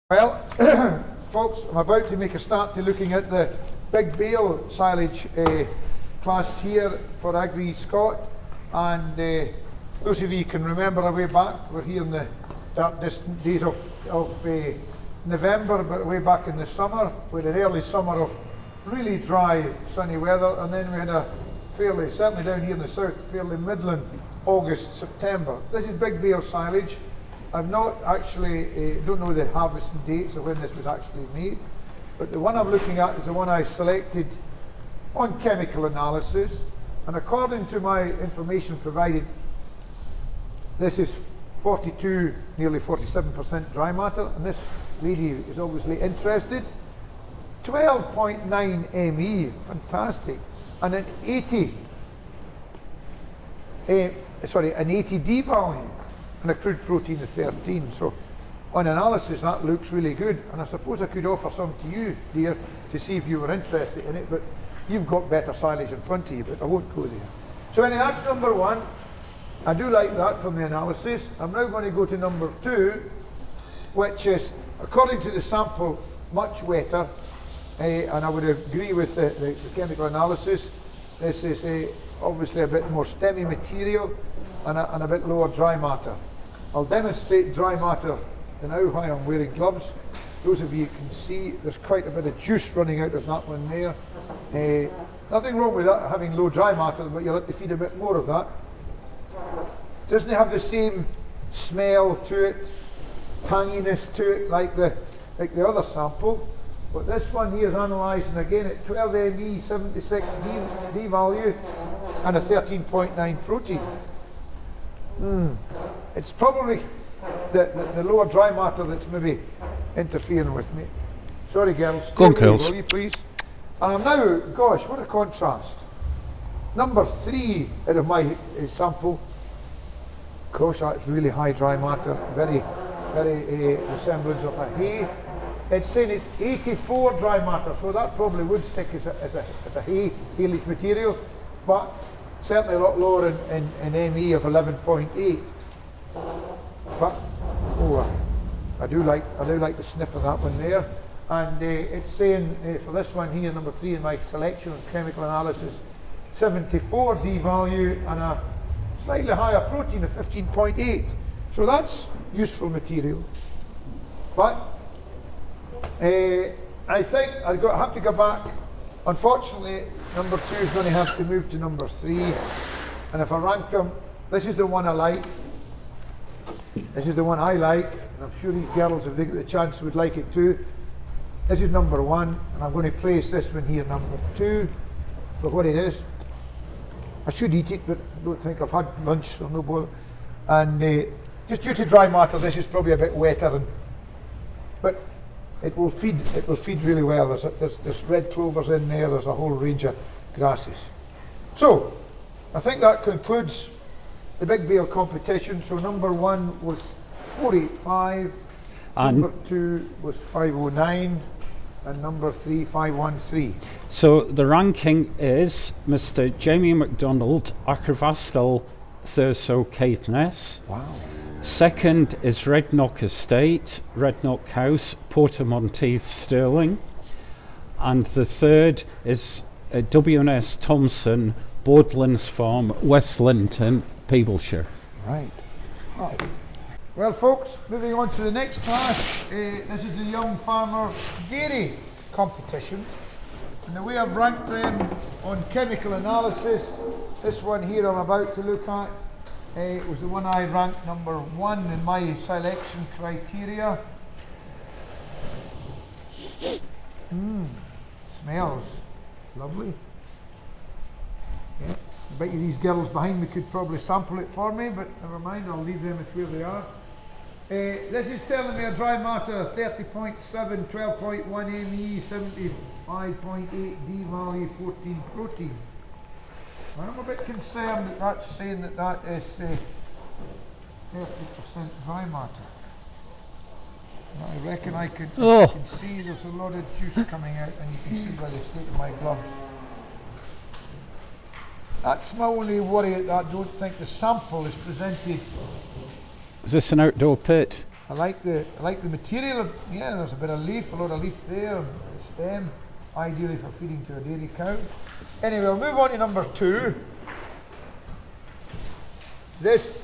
Well, folks, I'm about to make a start to looking at the big bale silage class here for AgriScot, and those of you can remember a way back, we're here in the dark distant days of November, but way back in the summer, we had an early summer of really dry sunny weather, and then we had a fairly, certainly down here in the south, fairly midland August, September. This is big bale silage. I've not actually, don't know the harvesting dates of when this was actually made, but the one I'm looking at is the one I selected on chemical analysis, and according to my information provided, this is 42, nearly 47% dry matter, and this lady is obviously interested. 12.9 ME, fantastic, and an 80 D value, and a crude protein of 13. So on analysis that looks really good, and I suppose I could offer some to you, dear, to see if you were interested in it, but you've got better silage in front of you, but I won't go there. So anyway, that's number one. I do like that from the analysis. I'm now going to go to number two, which is, according to the sample, much wetter, and I would agree with the chemical analysis. This is obviously a bit more stemmy material and a bit lower dry matter. I'll demonstrate dry matter now while I'm wearing gloves. Those of you can see there's quite a bit of juice running out of that one there. Nothing wrong with that, having low dry matter, but you'll have to feed a bit more of that. Doesn't have the same smell to it, tanginess to it like the other sample, but this one here is analysing again at 12 ME, 76 D value, and a 13.9 protein. It's probably the lower dry matter that's maybe interfering with me. Sorry girls, go on, girls. Will you please? And I'm now, gosh, what a contrast. Number 3 out of my sample. Gosh, that's really high dry matter, very resemblance of a hay. It's saying it's 84 dry matter, so that probably would stick as a hay-leaf material, but certainly a lot lower in ME of 11.8. But I do like the sniff of that one there, and it's saying for this one here, number 3 in my selection of chemical analysis, 74 D value and a slightly higher protein of 15.8. So that's useful material. But I think I have to go back. Unfortunately, number 2 is going to have to move to number 3. And if I rank them, this is the one I like. This is the one I like, and I'm sure these girls, if they get the chance, would like it too. This is number 1, and I'm going to place this one here, number 2, for what it is. I should eat it, but I don't think I've had lunch, so no bother. And just due to dry matter, this is probably a bit wetter, but it will feed really well. There's red clovers in there, there's a whole range of grasses. So, I think that concludes the big bale competition. So number 1 was 485, and number 2 was 509, and number 3, 513. So the ranking is Mr. Jamie MacDonald, Achervastal, Thurso, Caithness. Wow. Second is Redknock Estate, Redknock House, Portamonteith, Stirling. And the third is W&S Thompson, Bordlands Farm, West Linton, Peebleshire. Right. Oh. Well, folks, moving on to the next class. This is the Young Farmer Dairy competition. And the way I've ranked them on chemical analysis, this one here I'm about to look at, was the one I ranked number 1 in my selection criteria. Smells lovely. Yeah. I bet you these girls behind me could probably sample it for me, but never mind, I'll leave them at where they are. This is telling me a dry matter of 30.7, 12.1 ME, 75.8 D value, 14 protein. I'm a bit concerned that that's saying that is 30% dry matter. I reckon I can see there's a lot of juice coming out, and you can see by the state of my gloves. That's my only worry. I don't think the sample is presented. Is this an outdoor pit? I like the material. Yeah, there's a bit of leaf, a lot of leaf there, the stem, ideally for feeding to a dairy cow. Anyway, we'll move on to number 2. This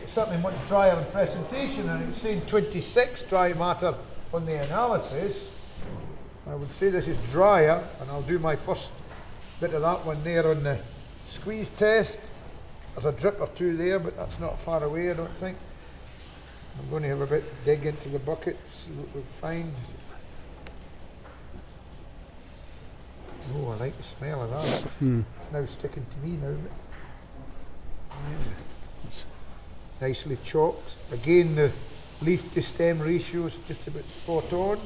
certainly much drier in presentation, and it's saying 26 dry matter on the analysis. I would say this is drier, and I'll do my first bit of that one there on the squeeze test. There's a drip or two there, but that's not far away, I don't think. I'm going to have a bit dig into the bucket, see what we find. Oh, I like the smell of that. It's now sticking to me now. Yeah. Nicely chopped. Again, the leaf to stem ratio is just about spot on.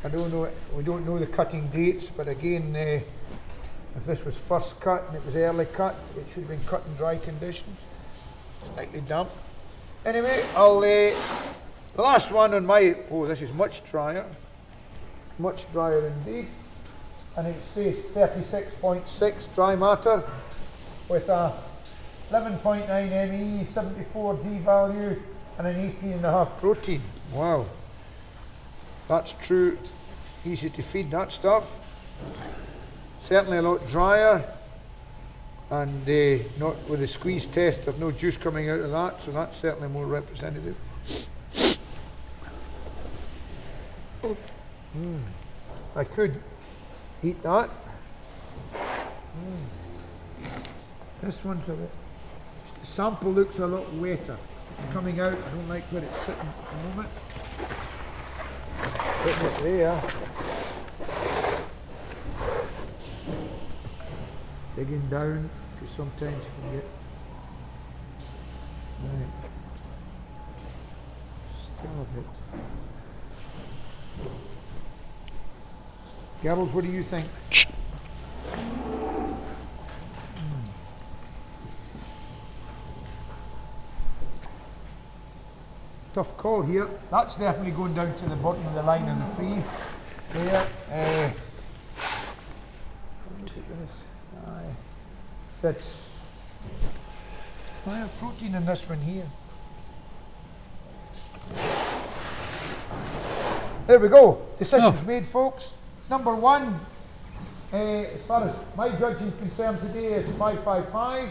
I don't know, we don't know the cutting dates, but again, if this was first cut and it was early cut, it should have been cut in dry conditions. Slightly damp. Anyway, the last one on my, this is much drier indeed, and it says 36.6 dry matter with a 11.9 ME, 74 D value, and an 18.5 protein. Wow, that's true, easy to feed, that stuff. Certainly a lot drier, and not with the squeeze test, there's no juice coming out of that, so that's certainly more representative. I could eat that. This one's a bit, the sample looks a lot wetter. It's coming out, I don't like where it's sitting at the moment. Putting it there. Digging down, because sometimes you can get, right, still a bit. Girls, what do you think? Tough call here. That's definitely going down to the bottom of the line on the 3 there. That's higher protein in this one here. There we go. Decision's made, folks. Number 1, as far as my judging is concerned today, is 555.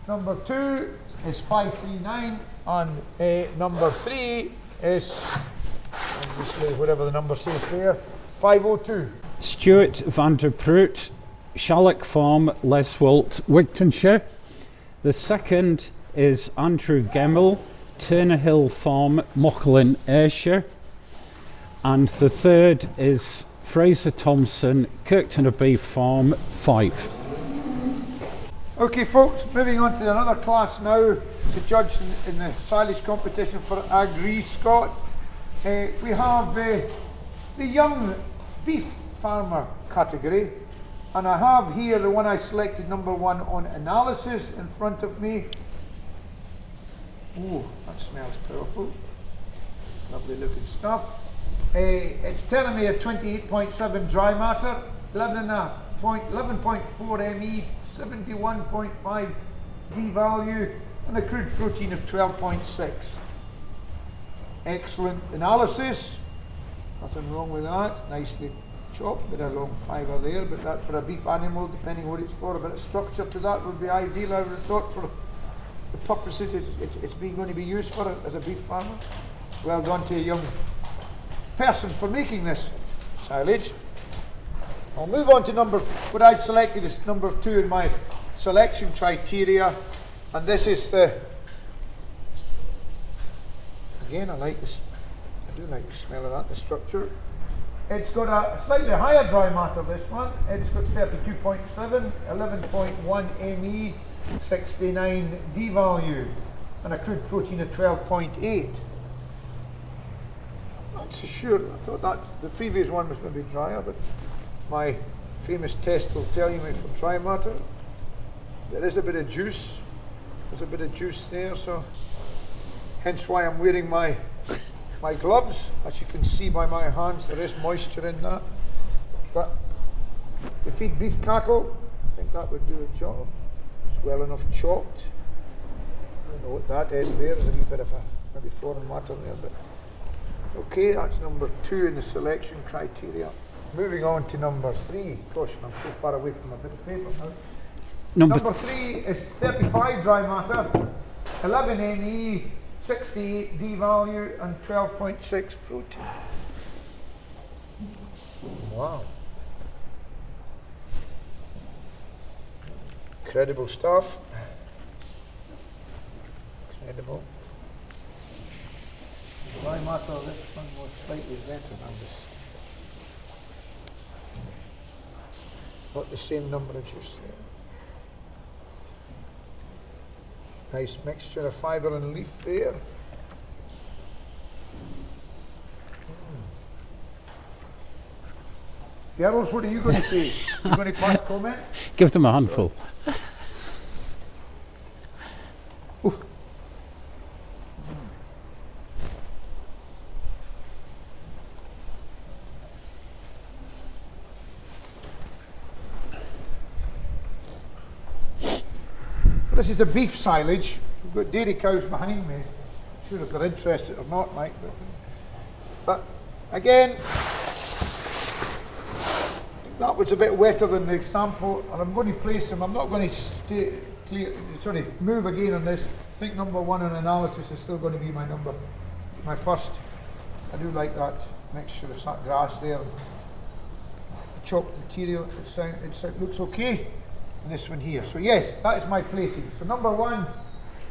Number 2 is 539, and number 3 is, obviously, whatever the number says there, 502. Stuart van der Proot, Shallock Farm, Leswold, Wigtonshire. The second is Andrew Gemmell, Turner Hill Farm, Mauchline, Ayrshire. And the third is Fraser Thompson, Kirkton Beef Farm, 5. Okay folks, moving on to another class now to judge in the silage competition for AgriScot. We have the young beef farmer category, and I have here the one I selected, number 1 on analysis, in front of me. Oh, that smells powerful. Lovely looking stuff. It's telling me a 28.7 dry matter, 11.4 ME, 71.5 D value, and a crude protein of 12.6. Excellent analysis. Nothing wrong with that. Nicely chopped, bit of long fibre there, but that for a beef animal, depending what it's for, a bit of structure to that would be ideal, I would have thought, for the purposes it's going to be used for as a beef farmer. Well done to a young person for making this silage. I'll move on to what I've selected is number 2 in my selection criteria, and this is the, again I like this, I do like the smell of that, the structure. It's got a slightly higher dry matter, this one. It's got 32.7, 11.1 ME, 69 D value, and a crude protein of 12.8. Not so sure, I thought that the previous one was maybe drier, but my famous test will tell you me for dry matter. There is a bit of juice, there's a bit of juice there, so hence why I'm wearing my gloves. As you can see by my hands, there is moisture in that. But to feed beef cattle, I think that would do a job. It's well enough chopped. I don't know what that is there. There's a wee bit of maybe foreign matter there, but Okay, that's number 2 in the selection criteria. Moving on to number 3. Gosh, I'm so far away from my bit of paper now. Number 3 is 35 dry matter, 11 NE, 68 D value, and 12.6 protein. Wow. Incredible stuff. Incredible. Dry matter, this one was slightly better than this. Not the same number as just there. Nice mixture of fibre and leaf there. Gerald, what are you going to say? You going to pass comment? Give them a handful. This is the beef silage. We've got dairy cows behind me. I'm sure if they're interested or not, Mike. But again, that was a bit wetter than the example, and I'm going to place them. I'm not going to move again on this. I think number 1 on analysis is still going to be my first. I do like that mixture of that grass there. The chopped material, it looks okay. And this one here. So yes, that is my placing. So number 1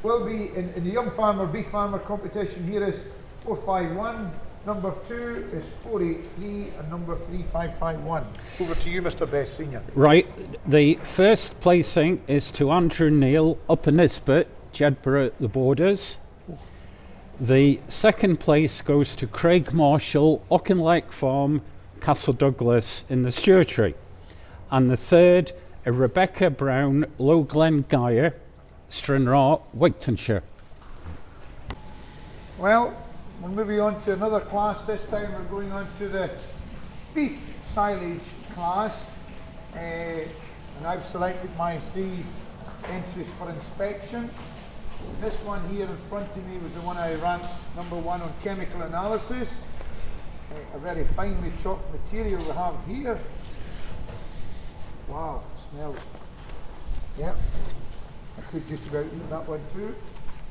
will be in the young farmer, beef farmer competition. Here is 451. Number 2 is 483, and number 3 551. Over to you, Mr. Best Senior. Right, the first placing is to Andrew Neal, Upper Nisbet, Jedburgh, the Borders. The second place goes to Craig Marshall, Auchinleck Farm, Castle Douglas in the Stewartry. And the third, Rebecca Brown, Low Glen Gaya, Stranraer, Wigtonshire. Well, we're moving on to another class. This time we're going on to the beef silage class. And I've selected my 3 entries for inspection. This one here in front of me was the one I ranked number 1 on chemical analysis. A very finely chopped material we have here. Wow. Smells. Yep, I could just about eat that one too.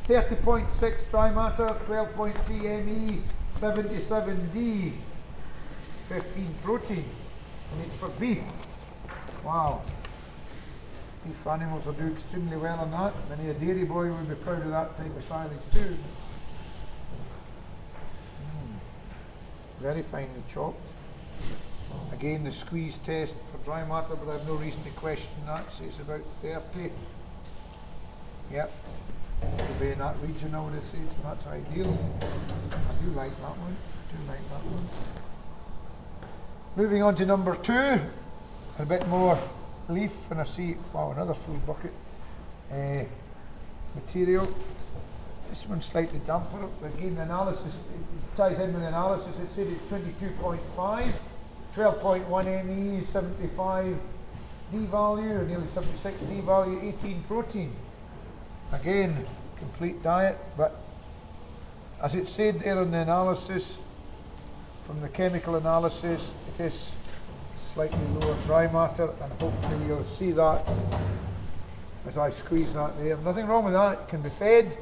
30.6 dry matter, 12.3 ME, 77 D, 15 protein, and it's for beef. Wow. Beef animals will do extremely well on that. Many a dairy boy would be proud of that type of silage too. Very finely chopped. Again, the squeeze test for dry matter, but I have no reason to question that. So it's about 30. Yep, it'll be in that region, I would have said, so that's ideal. I do like that one. Moving on to number 2, a bit more leaf, and I see, wow, another full bucket material. This one's slightly damper, but again, the analysis, it ties in with the analysis. It said it's 22.5. 12.1 ME, 75 D value, or nearly 76 D value, 18 protein. Again, complete diet, but as it said there on the analysis, from the chemical analysis, it is slightly lower dry matter, and hopefully you'll see that as I squeeze that there. Nothing wrong with that, it can be fed,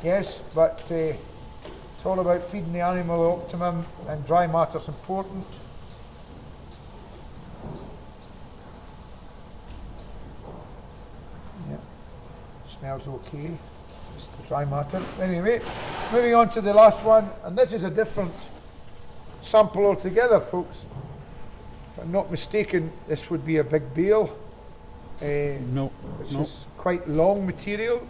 yes, but it's all about feeding the animal optimum, and dry matter's important. Smells okay, just the dry matter. Anyway, moving on to the last one, and this is a different sample altogether, folks. If I'm not mistaken, this would be a big bale. No. Is quite long material.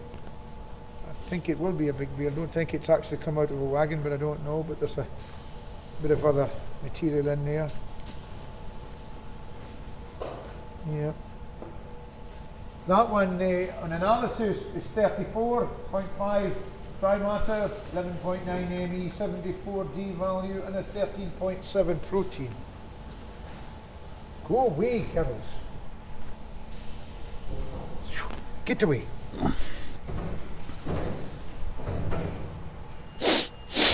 I think it will be a big bale. I don't think it's actually come out of a wagon, but I don't know. But there's a bit of other material in there. Yeah. That one on analysis is 34.5 dry matter, 11.9 ME, 74 D value, and a 13.7 protein. Go away, girls. Get away.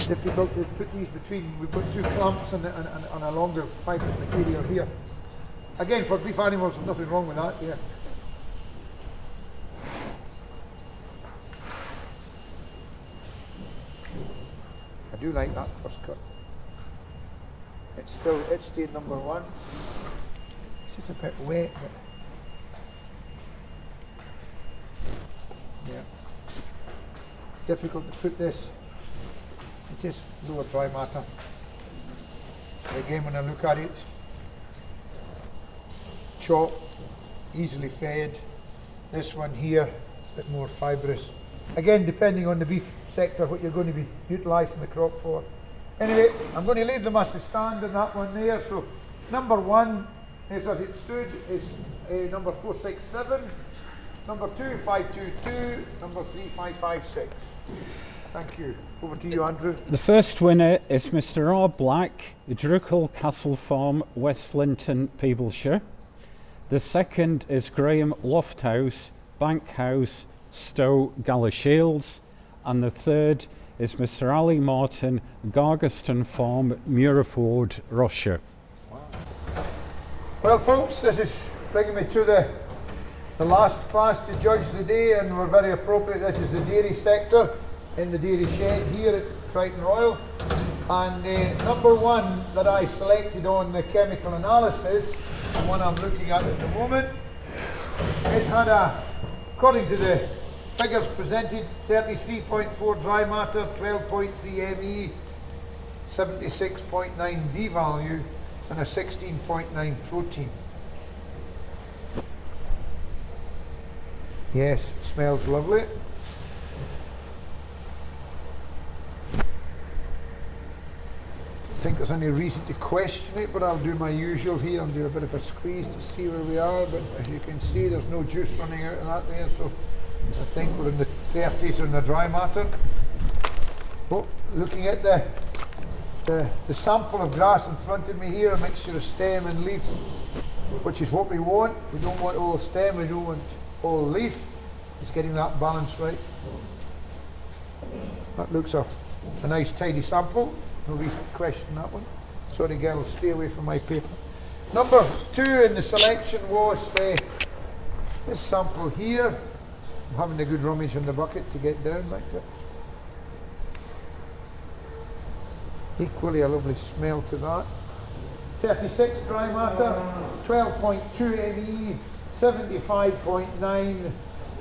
difficult to put these between. We've got two clamps and a longer fibrous material here. Again, for beef animals, there's nothing wrong with that. Yeah. I do like that first cut. It's stayed number one. It's just a bit wet, but yeah. Difficult to put this. It is lower dry matter. But again, when I look at it, chop, easily fed. This one here, a bit more fibrous. Again, depending on the beef sector, what you're going to be utilising the crop for. Anyway, I'm going to leave them as they stand on that one there. So number one is as it stood is number 467, number 2 522, number 3 556. Thank you. Over to you, Andrew. The first winner is Mr. R. Black, Druckle Castle Farm, West Linton, Peebleshire. The second is Graham Lofthouse, Bank House, Stowe, Galashiels. And the third is Mr. Ali Martin, Gargaston Farm, Murrayford, Rossshire. Wow. Well, folks, this is bringing me to the last class to judge the day, and we're very appropriate. This is the dairy sector in the dairy shed here at Crichton Royal. And number one that I selected on the chemical analysis, the one I'm looking at the moment, it had according to the figures presented, 33.4 dry matter, 12.3 ME, 76.9 D value, and a 16.9 protein. Yes, it smells lovely. I don't think there's any reason to question it, but I'll do my usual here and do a bit of a squeeze to see where we are. But as you can see, there's no juice running out of that there, so I think we're in the 30s on the dry matter. But looking at the sample of grass in front of me here, a mixture of stem and leaf, which is what we want. We don't want all stem, we don't want all leaf. It's getting that balance right. That looks a nice tidy sample. No reason to question that one. Sorry girls, stay away from my paper. Number two in the selection was this sample here. I'm having a good rummage in the bucket to get down like that. Equally a lovely smell to that. 36 dry matter, 12.2 ME, 75.9.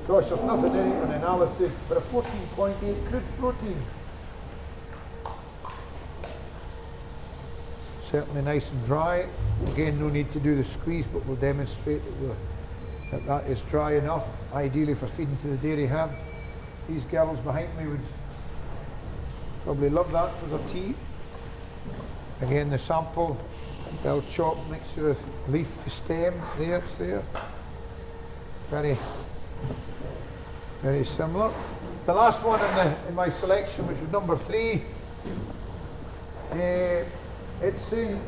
Gosh, there's nothing in it for analysis, but a 14.8 crude protein. Certainly nice and dry. Again, no need to do the squeeze, but we'll demonstrate that is dry enough, ideally for feeding to the dairy herd. These girls behind me would probably love that for their tea. Again, the sample, well chopped mixture of leaf to stem, it's there. Very, very similar. The last one in my selection, which was number 3, it's saying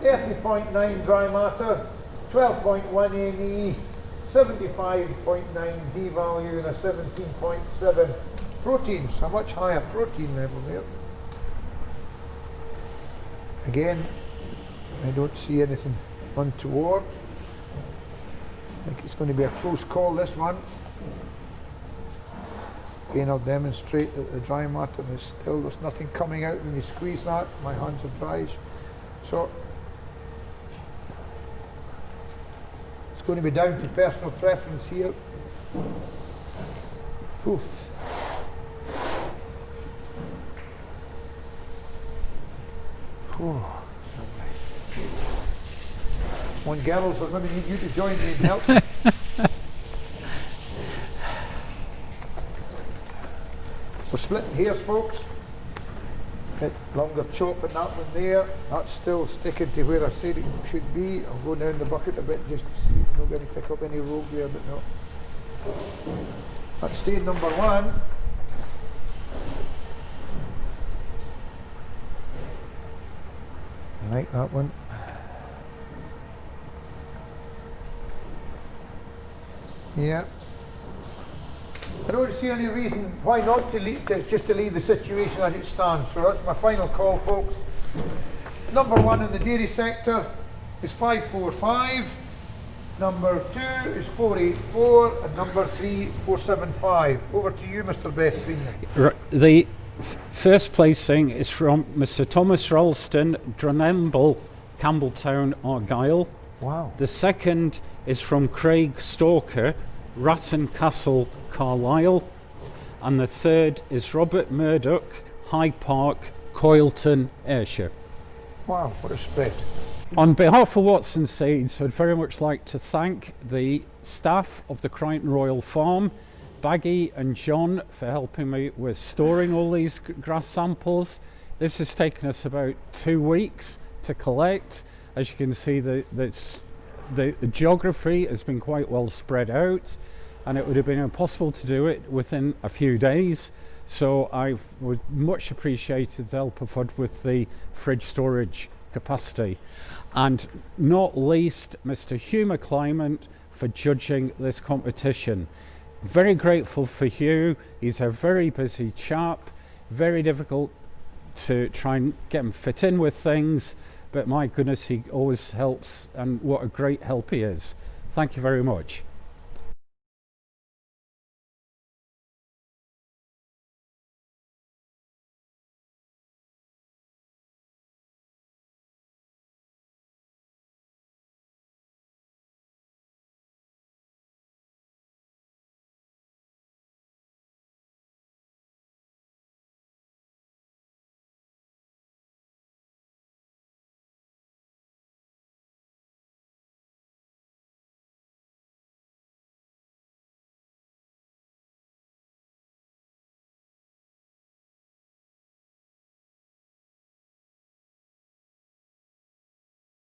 30.9 dry matter, 12.1 ME, 75.9 D value, and a 17.7 protein. So a much higher protein level there. Again, I don't see anything untoward. I think it's going to be a close call, this one. Again, I'll demonstrate that the dry matter is still, there's nothing coming out when you squeeze that. My hands are dry. So it's going to be down to personal preference here. Oof. Oh, one girls, I'm going to need you to join me and help me. We're splitting hairs, folks. Bit longer chop in that one there. That's still sticking to where I said it should be. I'll go down the bucket a bit just to see if I'm not going to pick up any rogue there, but no. That's stayed number 1. I like that one. Yeah. I don't see any reason why not to leave, just to leave the situation as it stands. So that's my final call, folks. Number 1 in the dairy sector is 545. Number 2 is 484, and number 3, 475. Over to you, Mr. Best Senior. The first placing is from Mr. Thomas Ralston, Drunemble, Campbelltown, Argyll. Wow. The second is from Craig Stalker, Ratton Castle, Carlisle. And the third is Robert Murdoch, Hyde Park, Coylton, Ayrshire. Wow, what a spread. On behalf of Watson Seeds, I'd very much like to thank the staff of the Crichton Royal Farm, Baggy and John, for helping me with storing all these grass samples. This has taken us about 2 weeks to collect. As you can see, the geography has been quite well spread out, and it would have been impossible to do it within a few days. So I would much appreciated the help of FUD with the fridge storage capacity. And not least, Mr. Hugh McClymont for judging this competition. Very grateful for Hugh. He's a very busy chap, very difficult to try and get him fit in with things, but my goodness, he always helps, and what a great help he is. Thank you very much.